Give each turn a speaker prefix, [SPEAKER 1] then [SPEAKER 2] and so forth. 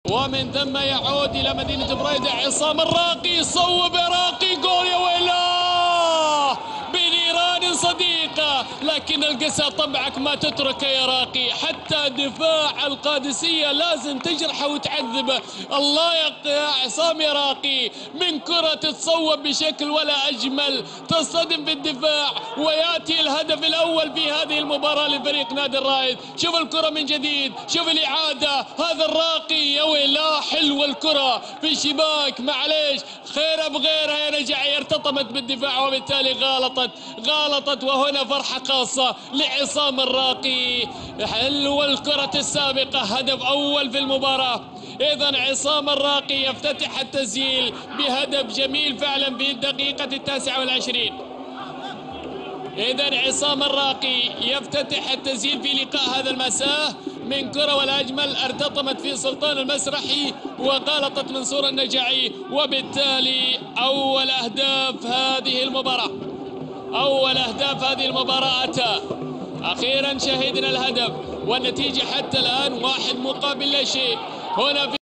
[SPEAKER 1] ومن ثم يعود إلى مدينة بريدة. عصام الراقي صوب يا راقي، جول يا ويلاه بنيران صديقة، لكن القسا طبعك ما تتركه يا راقي، حتى دفاع القادسية لازم تجرحه وتعذبه. الله يا عصام يا راقي، من كرة تتصوب بشكل ولا أجمل، تصطدم بالدفاع ويأتي الهدف الأول في هذه المباراة لفريق نادي الرائد. شوف الكرة من جديد، شوف الإعادة، هذا الراقي يا ويلاه حلوة الكرة في الشباك، معليش خير بغيرها يا نجعي، ارتطمت بالدفاع وبالتالي غلطت وهنا فرحة خاصة لعصام الراقي. حلوة الكرة السابقة، هدف أول في المباراة. إذن عصام الراقي يفتتح التسجيل بهدف جميل فعلا في الدقيقة 29. إذن عصام الراقي يفتتح التسجيل في لقاء هذا المساء من كرة ولا أجمل، ارتطمت في سلطان المسرحي وغلطت منصور النجعي، وبالتالي أول أهداف هذه المباراة أتى. أخيرا شهدنا الهدف والنتيجة حتى الآن 1 مقابل لا شيء هنا في